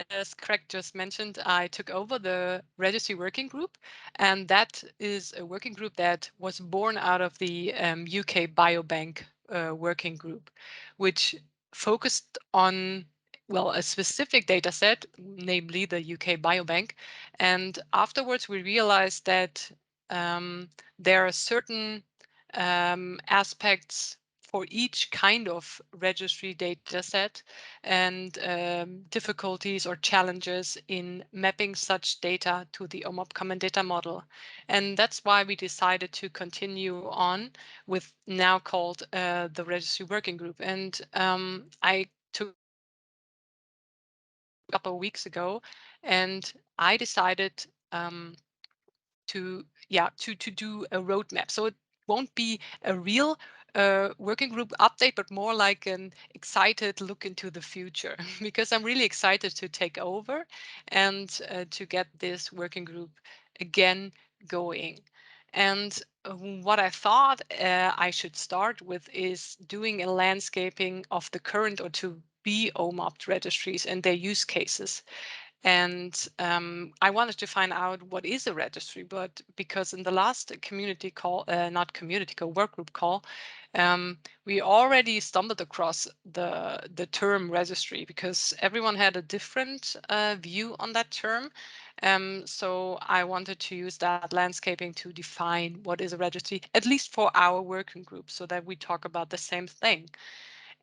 as Craig just mentioned, I took over the registry working group, and that is a working group that was born out of the UK Biobank working group, which focused on, well, a specific data set, namely the UK Biobank. And afterwards, we realized that there are certain aspects for each kind of registry data set and difficulties or challenges in mapping such data to the OMOP common data model. And that's why we decided to continue on with now called the registry working group. And I took a couple of weeks ago and I decided to do a roadmap. So it won't be a real working group update, but more like an excited look into the future because I'm really excited to take over and to get this working group again going. And what I thought I should start with is doing a landscaping of the current or to be OMOPed registries and their use cases. And I wanted to find out what is a registry, but because in the last community call, not community call, work group call, we already stumbled across the term registry because everyone had a different view on that term. So I wanted to use that landscaping to define what is a registry, at least for our working group, so that we talk about the same thing.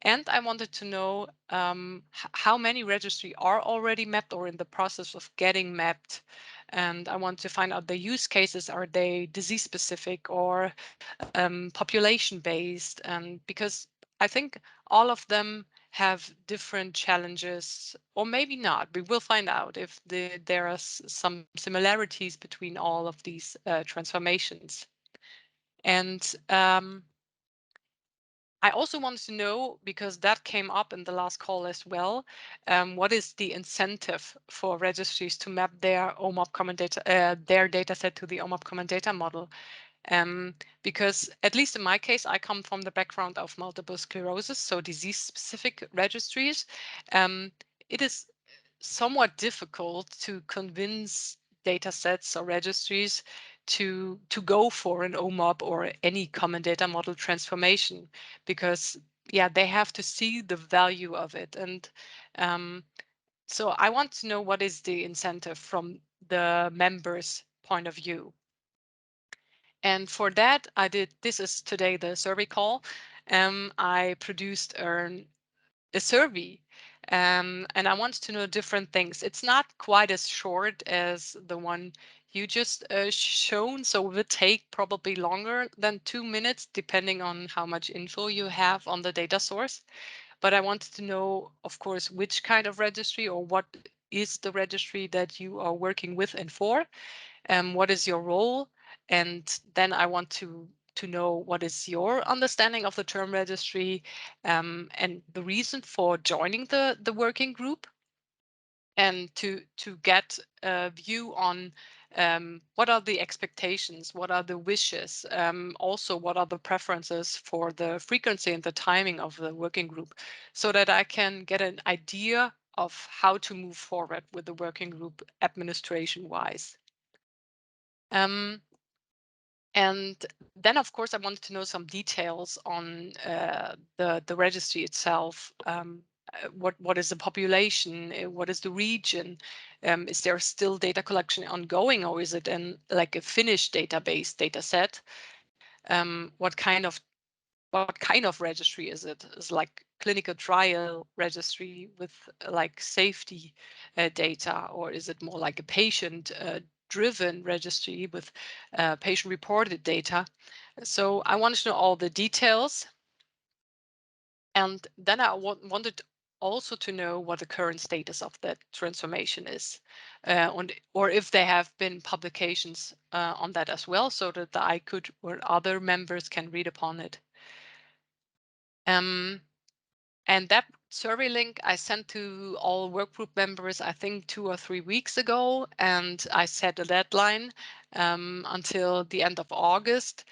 And I wanted to know how many registry are already mapped or in the process of getting mapped. And I want to find out the use cases. Are they disease specific or population based? And because I think all of them have different challenges, or maybe not. We will find out if there are some similarities between all of these transformations. And I also wanted to know, because that came up in the last call as well, what is the incentive for registries to map their OMOP common data, their data set to the OMOP common data model? Because at least in my case, I come from the background of multiple sclerosis, so disease-specific registries. It is somewhat difficult to convince data sets or registries to go for an OMOP or any common data model transformation because they have to see the value of it. And so I want to know what is the incentive from the members' point of view. And for that, this is today the survey call. I produced a survey and I want to know different things. It's not quite as short as the one you just shown, so it will take probably longer than 2 minutes, depending on how much info you have on the data source. But I wanted to know, of course, which kind of registry or what is the registry that you are working with and for, what is your role, and then I want to know what is your understanding of the term registry and the reason for joining the working group, and to get a view on what are the expectations, what are the wishes, also what are the preferences for the frequency and the timing of the working group, so that I can get an idea of how to move forward with the working group administration wise. And then, of course, I wanted to know some details on the registry itself. What is the population? What is the region? Is there still data collection ongoing, or is it like a finished database data set? What kind of registry is it? Is like clinical trial registry with like safety data, or is it more like a patient driven registry with patient reported data? So I wanted to know all the details. And then I wanted also to know what the current status of that transformation is, or if there have been publications on that as well, so that I could or other members can read upon it. And that survey link I sent to all workgroup members, I think 2 or 3 weeks ago, and I set a deadline until the end of August.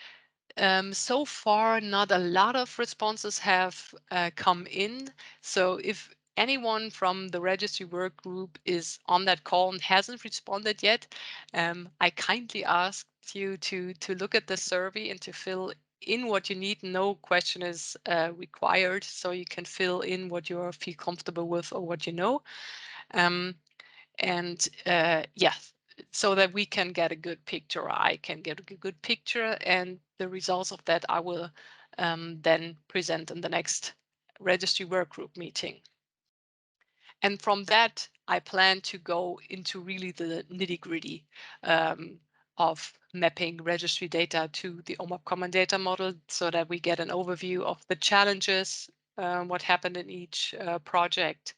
So far, not a lot of responses have come in. So if anyone from the registry work group is on that call and hasn't responded yet, I kindly ask you to look at the survey and to fill in what you need. No question is required, so you can fill in what you feel comfortable with or what you know. And yes, so that we can get a good picture, or I can get a good picture, and the results of that I will then present in the next registry work group meeting. And from that, I plan to go into really the nitty gritty of mapping registry data to the OMOP common data model, so that we get an overview of the challenges, what happened in each project.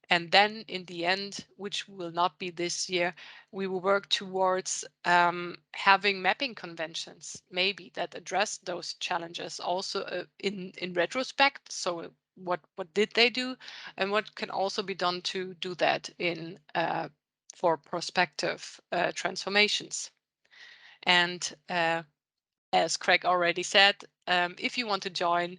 And then in the end, which will not be this year, we will work towards having mapping conventions, maybe that address those challenges also in retrospect. So what did they do, and what can also be done to do that in for prospective transformations. And as Craig already said, if you want to join,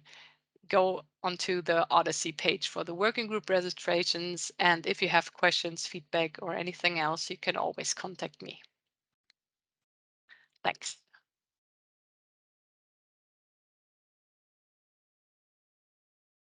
go onto the Odyssey page for the working group registrations. And if you have questions, feedback, or anything else, you can always contact me. Thanks.